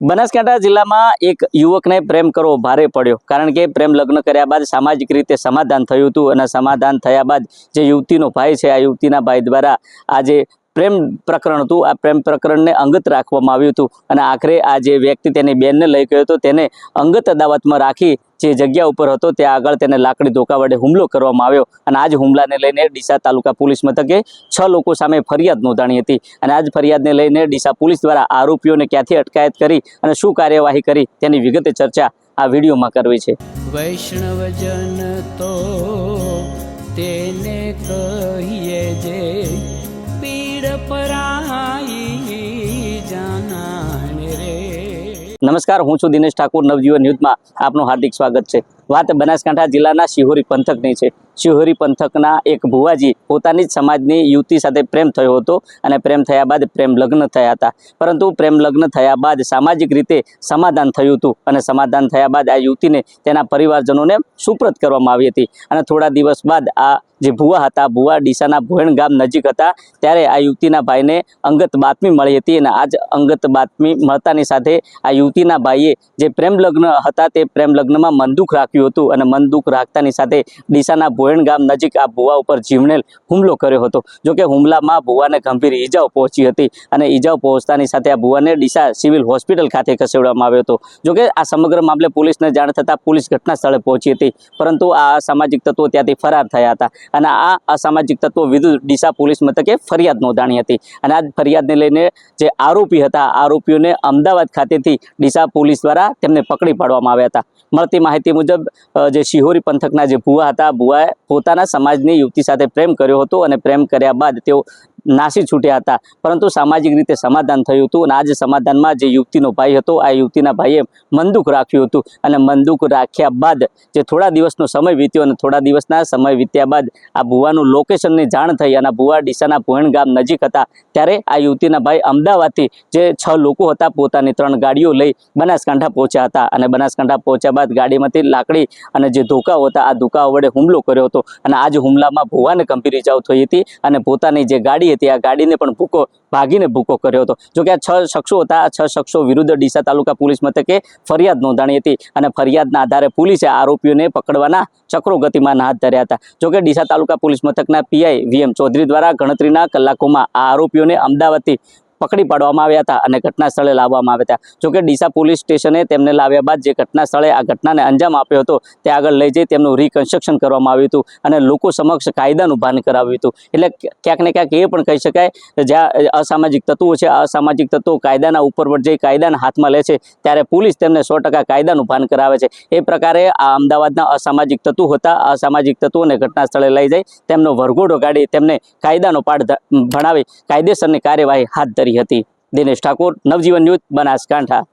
બનાસકાંઠા જિલ્લામાં એક યુવકને પ્રેમ કરવો ભારે પડ્યો, કારણ કે પ્રેમ લગ્ન કર્યા બાદ સામાજિક રીતે સમાધાન થયું હતું અને સમાધાન થયા બાદ જે યુવતીનો ભાઈ છે, આ યુવતીના ભાઈ દ્વારા આ જે પ્રેમ પ્રકરણ હતું, આ પ્રેમ પ્રકરણને અંગત રાખવામાં આવ્યું હતું અને આખરે આ જે વ્યક્તિ તેની બેનને લઈ ગયો હતો તેને અંગત અદાવતમાં રાખી જે જગ્યા ઉપર હતો ત્યાં આગળ તેને લાકડી ધોકા વડે હુમલો કરવામાં આવ્યો અને આ જ હુમલાને લઈને ડીસા તાલુકા પોલીસ મથકે 6 લોકો સામે ફરિયાદ નોંધાણી હતી અને આ જ ફરિયાદને લઈને ડીસા પોલીસ દ્વારા આરોપીઓને ક્યાંથી અટકાયત કરી અને શું કાર્યવાહી કરી તેની વિગતે ચર્ચા આ વિડીયોમાં કરવી છે। વૈષ્ણવજન તો તેને કહીએ જે પીડ પરાઈ જાનાને રે। નમસ્કાર, હું છું દિનેશ ઠાકોર, નવજીવન ન્યૂઝમાં આપનું હાર્દિક સ્વાગત છે। વાત બનાસકાંઠા જિલ્લાના શિહોરી પંથકની છે। શિહોરી પંથકના એક ભુવાજી પોતાની જ સમાજની યુવતી સાથે પ્રેમ થયો હતો અને પ્રેમ થયા બાદ પ્રેમ લગ્ન થયા હતા, પરંતુ પ્રેમ લગ્ન થયા બાદ સામાજિક રીતે સમાધાન થયું હતું અને સમાધાન થયા બાદ આ યુવતીને તેના પરિવારજનોને સુપ્રત કરવામાં આવી હતી અને થોડા દિવસ બાદ આ જે ભુવા હતા, ભુવા ડીસાના ભોયણ ગામ નજીક હતા ત્યારે આ યુવતીના ભાઈને અંગત બાતમી મળી હતી અને આ જ અંગત બાતમી મળતાની સાથે આ યુવતીના ભાઈએ જે પ્રેમ લગ્ન હતા તે પ્રેમ લગ્નમાં મનદુખ રાખ્યું હતું અને મનદુખ રાખતાની સાથે ડીસાના ભોયણ ગામ નજીક આ ભુવા ઉપર જીવલેણ હુમલો કર્યો હતો। જોકે હુમલામાં ભુવાને ગંભીર ઈજાઓ પહોંચી હતી અને ઈજાઓ પહોંચતાની સાથે આ ભુવાને ડીસા સિવિલ હોસ્પિટલ ખાતે ખસેડવામાં આવ્યો હતો। જોકે આ સમગ્ર મામલે પોલીસને જાણ થતાં પોલીસ ઘટના સ્થળે પહોંચી હતી, પરંતુ આ અસામાજિક તત્વો ત્યાંથી ફરાર થયા હતા અને આ અસામાજિક તત્વો વિરુદ્ધ ડીસા પોલીસ મથકે ફરિયાદ નોંધાણી હતી અને આ ફરિયાદને લઈને જે આરોપી હતા, આરોપીઓને અમદાવાદ ખાતેથી ડીસા પોલીસ દ્વારા તેમને પકડી પાડવામાં આવ્યા હતા। મળતી માહિતી મુજબ જે શિહોરી પંથકના જે ભુવા હતા, ભુવાએ પોતાના સમાજની યુવતી સાથે પ્રેમ કર્યો હતો અને પ્રેમ કર્યા બાદ તેઓ નાસી છૂટ્યા હતા, પરંતુ સામાજિક રીતે સમાધાન થયું હતું અને આ જ સમાધાનમાં જે યુવતીનો ભાઈ હતો, આ યુવતીના ભાઈએ મનદુખ રાખ્યું હતું અને મનદુખ રાખ્યા બાદ જે થોડા દિવસનો સમય વીત્યો અને થોડા દિવસના સમય વીત્યા બાદ આ ભુવાનું લોકેશનની જાણ થઈ અને ભુવા ડીસાના ભોયણ ગામ નજીક હતા ત્યારે આ યુવતીના ભાઈ અમદાવાદથી જે 6 લોકો હતા પોતાની 3 ગાડીઓ લઈ બનાસકાંઠા પહોંચ્યા હતા અને બનાસકાંઠા પહોંચ્યા બાદ ગાડીમાંથી લાકડી અને જે ધોકાઓ હતા આ ધોકાઓ વડે હુમલો કર્યો હતો અને આ જ હુમલામાં ભુવાને ગંભીર ઈજાઓ થઈ હતી અને પોતાની જે ગાડી હતી આ ગાડીને પણ ભાગીને ભૂકો કર્યો હતો। જોકે આ 6 શખ્સો હતા, આ 6 શખ્સો વિરુદ્ધ ડીસા તાલુકા પોલીસ મથકે ફરિયાદ નોંધાણી હતી અને ફરિયાદના આધારે પોલીસે આરોપીઓને પકડવાના ચક્રો ગતિમાન હાથ ધર્યા હતા। જોકે ડીસા તાલુકા પોલીસ મથકના પીઆઈ VM ચૌધરી દ્વારા ગણતરીના કલાકોમાં આ આરોપીઓને અમદાવાદથી પકડી પાડવામાં આવ્યા હતા અને ઘટના સ્થળે લાવવામાં આવ્યા હતા। જોકે ડીસા પોલીસ સ્ટેશને તેમને લાવ્યા બાદ જે ઘટના સ્થળે આ ઘટનાને અંજામ આપ્યો હતો તે આગળ લઈ જઈ તેમનું રિકન્સ્ટ્રક્શન કરવામાં આવ્યું હતું અને લોકો સમક્ષ કાયદાનું ભાન કરાવ્યું હતું। એટલે ક્યાંક ને ક્યાંક એ પણ કહી શકાય જ્યાં અસામાજિક તત્વો છે, આ અસામાજિક તત્વો કાયદાના ઉપરવટ જઈ કાયદાના હાથમાં લે છે ત્યારે પોલીસ તેમને 100% કાયદાનું ભાન કરાવે છે। એ પ્રકારે આ અમદાવાદના અસામાજિક તત્વો હતા, અસામાજિક તત્વોને ઘટના સ્થળે લઈ જઈ તેમનો વરઘોડો કાઢી તેમને કાયદાનો પાઠ ભણાવી કાયદેસરની કાર્યવાહી હાથ ધરી હતી। દિનેશ ઠાકોર, નવજીવન ન્યૂઝ, બનાસકાંઠા।